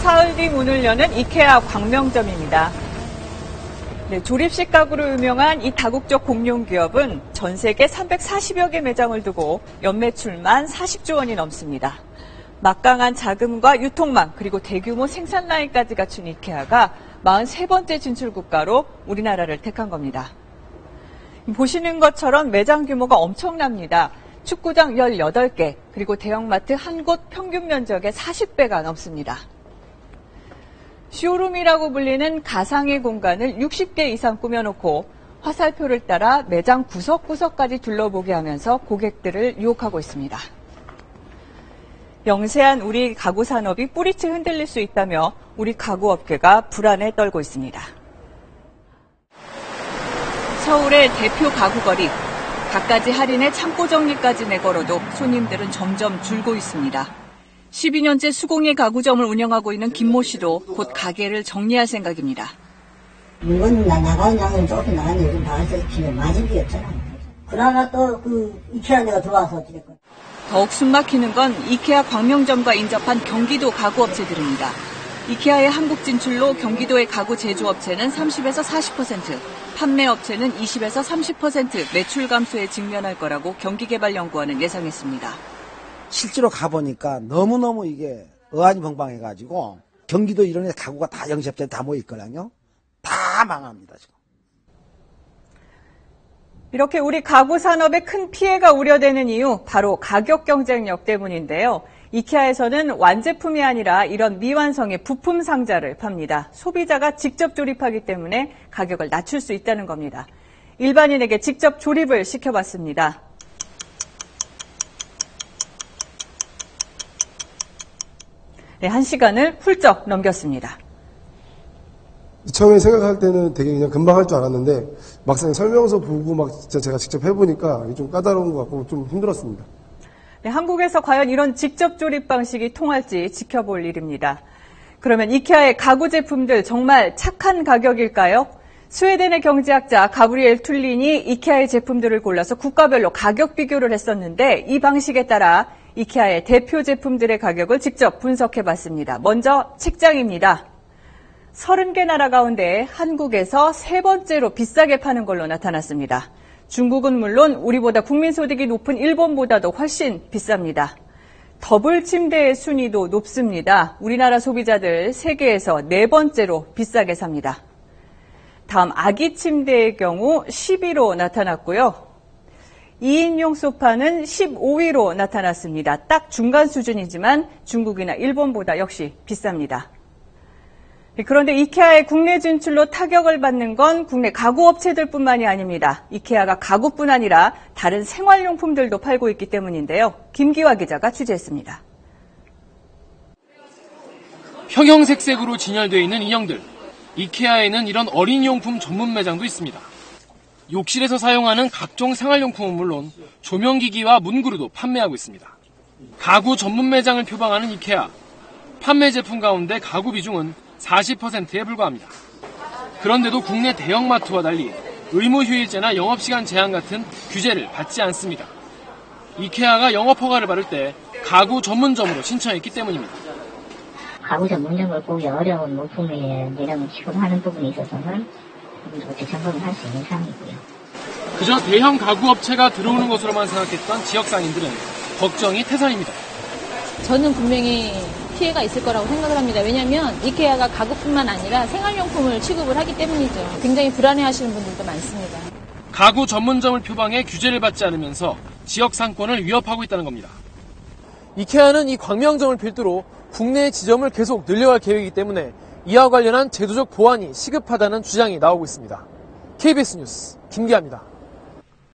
사흘 뒤 문을 여는 이케아 광명점입니다. 네, 조립식 가구로 유명한 이 다국적 공룡 기업은 전 세계 340여 개 매장을 두고 연매출만 40조 원이 넘습니다. 막강한 자금과 유통망 그리고 대규모 생산 라인까지 갖춘 이케아가 43번째 진출 국가로 우리나라를 택한 겁니다. 보시는 것처럼 매장 규모가 엄청납니다. 축구장 18개 그리고 대형마트 한 곳 평균 면적의 40배가 넘습니다. 쇼룸이라고 불리는 가상의 공간을 60개 이상 꾸며놓고 화살표를 따라 매장 구석구석까지 둘러보게 하면서 고객들을 유혹하고 있습니다. 영세한 우리 가구 산업이 뿌리째 흔들릴 수 있다며 우리 가구업계가 불안에 떨고 있습니다. 서울의 대표 가구거리, 갖가지 할인에 창고 정리까지 내걸어도 손님들은 점점 줄고 있습니다. 12년째 수공예 가구점을 운영하고 있는 김모 씨도 곧 가게를 정리할 생각입니다. 물건 나가는 양은 조금 나가는 요즘 나가서 지금 맞은 게 없잖아. 그나마 또 이케아 내가 들어와서 어찌됐건. 더욱 숨막히는 건 이케아 광명점과 인접한 경기도 가구업체들입니다. 이케아의 한국 진출로 경기도의 가구 제조업체는 30에서 40%, 판매업체는 20에서 30% 매출 감소에 직면할 거라고 경기개발연구원은 예상했습니다. 실제로 가보니까 너무너무 이게 어안이 벙벙해가지고 경기도 이런 데 가구가 다 영세업체에 다 모여있거든요. 다 망합니다, 지금. 이렇게 우리 가구 산업에 큰 피해가 우려되는 이유 바로 가격 경쟁력 때문인데요. 이케아에서는 완제품이 아니라 이런 미완성의 부품 상자를 팝니다. 소비자가 직접 조립하기 때문에 가격을 낮출 수 있다는 겁니다. 일반인에게 직접 조립을 시켜봤습니다. 네, 1시간을 훌쩍 넘겼습니다. 처음에 생각할 때는 되게 그냥 금방 할 줄 알았는데 막상 설명서 보고 막 진짜 제가 직접 해보니까 좀 까다로운 것 같고 좀 힘들었습니다. 네, 한국에서 과연 이런 직접 조립 방식이 통할지 지켜볼 일입니다. 그러면 이케아의 가구 제품들 정말 착한 가격일까요? 스웨덴의 경제학자 가브리엘 툴린이 이케아의 제품들을 골라서 국가별로 가격 비교를 했었는데 이 방식에 따라 이케아의 대표 제품들의 가격을 직접 분석해봤습니다. 먼저 책장입니다. 30개 나라 가운데 한국에서 세 번째로 비싸게 파는 걸로 나타났습니다. 중국은 물론 우리보다 국민소득이 높은 일본보다도 훨씬 비쌉니다. 더블 침대의 순위도 높습니다. 우리나라 소비자들 세계에서 네 번째로 비싸게 삽니다. 다음 아기 침대의 경우 10위로 나타났고요. 2인용 소파는 15위로 나타났습니다. 딱 중간 수준이지만 중국이나 일본보다 역시 비쌉니다. 그런데 이케아의 국내 진출로 타격을 받는 건 국내 가구업체들뿐만이 아닙니다. 이케아가 가구뿐 아니라 다른 생활용품들도 팔고 있기 때문인데요. 김기화 기자가 취재했습니다. 형형색색으로 진열되어 있는 인형들. 이케아에는 이런 어린이용품 전문 매장도 있습니다. 욕실에서 사용하는 각종 생활용품은 물론 조명기기와 문구류도 판매하고 있습니다. 가구 전문 매장을 표방하는 이케아. 판매 제품 가운데 가구 비중은 40%에 불과합니다. 그런데도 국내 대형마트와 달리 의무휴일제나 영업시간 제한 같은 규제를 받지 않습니다. 이케아가 영업허가를 받을 때 가구 전문점으로 신청했기 때문입니다. 가구 전문점을 보기 어려운 물품에 내려면 취급하는 부분에 있어서는 어떻게 점검을 할 수 있는 상황이고요. 그저 대형 가구업체가 들어오는 것으로만 생각했던 지역상인들은 걱정이 태산입니다. 저는 분명히 피해가 있을 거라고 생각을 합니다. 왜냐하면 이케아가 가구뿐만 아니라 생활용품을 취급을 하기 때문이죠. 굉장히 불안해하시는 분들도 많습니다. 가구 전문점을 표방해 규제를 받지 않으면서 지역 상권을 위협하고 있다는 겁니다. 이케아는 이 광명점을 필두로 국내 지점을 계속 늘려갈 계획이기 때문에 이와 관련한 제도적 보완이 시급하다는 주장이 나오고 있습니다. KBS 뉴스 김기아입니다.